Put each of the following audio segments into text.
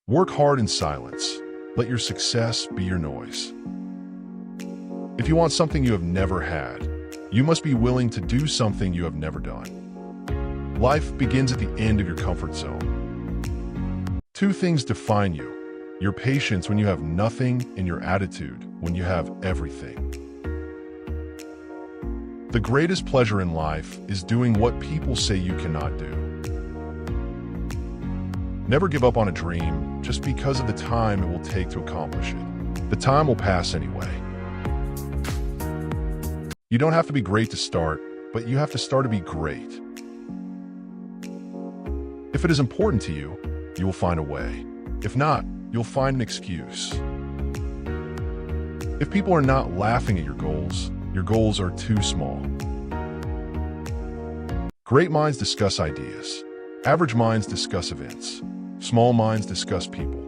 Work hard in silence. Let your success be your noise. If you want something you have never had, you must be willing to do something you have never done. Life begins at the end of your comfort zone. Two things define you: your patience when you have nothing and your attitude when you have everything. The greatest pleasure in life is doing what people say you cannot do. Never give up on a dream just because of the time it will take to accomplish it. The time will pass anyway. You don't have to be great to start, but you have to start to be great. If it is important to you, you will find a way. If not, you'll find an excuse. If people are not laughing at your goals are too small. Great minds discuss ideas. Average minds discuss events. Small minds discuss people.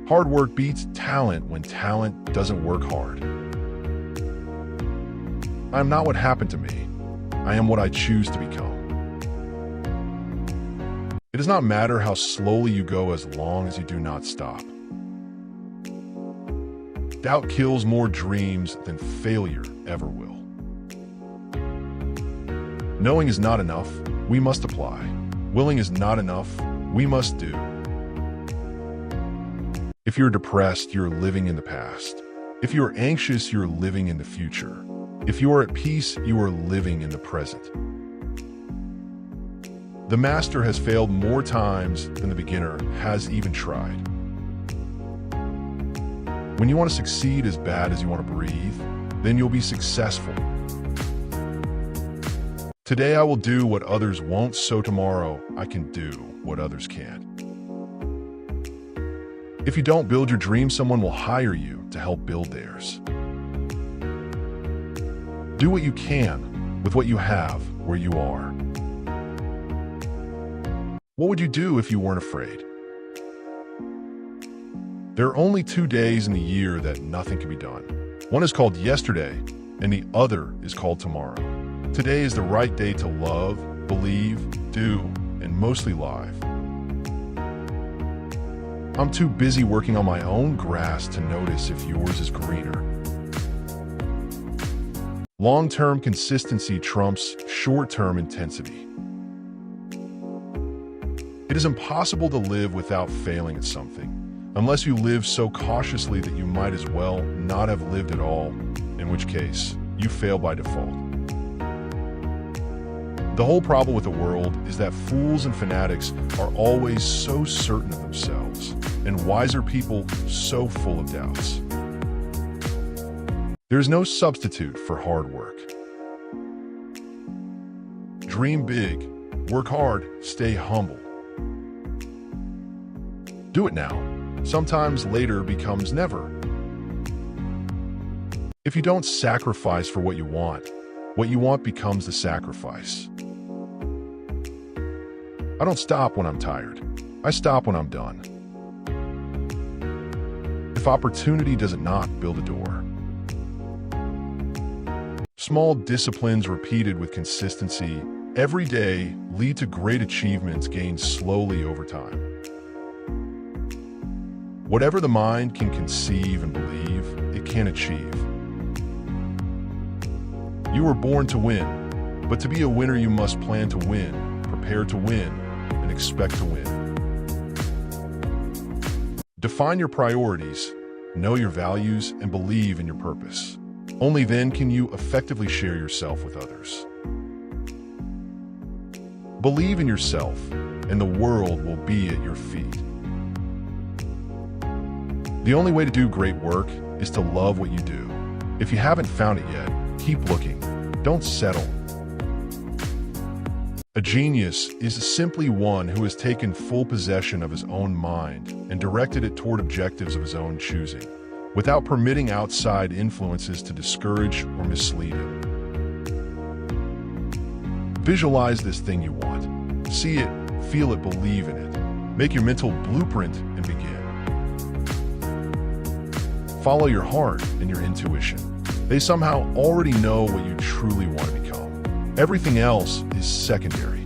Hard work beats talent when talent doesn't work hard. I am not what happened to me. I am what I choose to become. It does not matter how slowly you go as long as you do not stop. Doubt kills more dreams than failure ever will. Knowing is not enough, we must apply. Willing is not enough, we must do. If you're depressed, you're living in the past. If you're anxious, you're living in the future. If you are at peace, you are living in the present. The master has failed more times than the beginner has even tried. When you want to succeed as bad as you want to breathe, then you'll be successful. Today I will do what others won't, so tomorrow I can do what others can't. If you don't build your dream, someone will hire you to help build theirs. Do what you can with what you have where you are. What would you do if you weren't afraid? There are only 2 days in the year that nothing can be done. One is called yesterday, and the other is called tomorrow. Today is the right day to love, believe, do, and mostly live. I'm too busy working on my own grass to notice if yours is greener. Long-term consistency trumps short-term intensity. It is impossible to live without failing at something, unless you live so cautiously that you might as well not have lived at all, in which case, you fail by default. The whole problem with the world is that fools and fanatics are always so certain of themselves, and wiser people so full of doubts. There is no substitute for hard work. Dream big, work hard, stay humble. Do it now. Sometimes later becomes never. If you don't sacrifice for what you want becomes the sacrifice. I don't stop when I'm tired. I stop when I'm done. If opportunity doesn't knock, build a door. Small disciplines repeated with consistency every day lead to great achievements gained slowly over time. Whatever the mind can conceive and believe, it can achieve. You were born to win, but to be a winner you must plan to win, prepare to win, and expect to win. Define your priorities, know your values, and believe in your purpose. Only then can you effectively share yourself with others. Believe in yourself, and the world will be at your feet. The only way to do great work is to love what you do. If you haven't found it yet, keep looking. Don't settle. A genius is simply one who has taken full possession of his own mind and directed it toward objectives of his own choosing, without permitting outside influences to discourage or mislead him. Visualize this thing you want. See it, feel it, believe in it. Make your mental blueprint and begin. Follow your heart and your intuition. They somehow already know what you truly want to become. Everything else is secondary.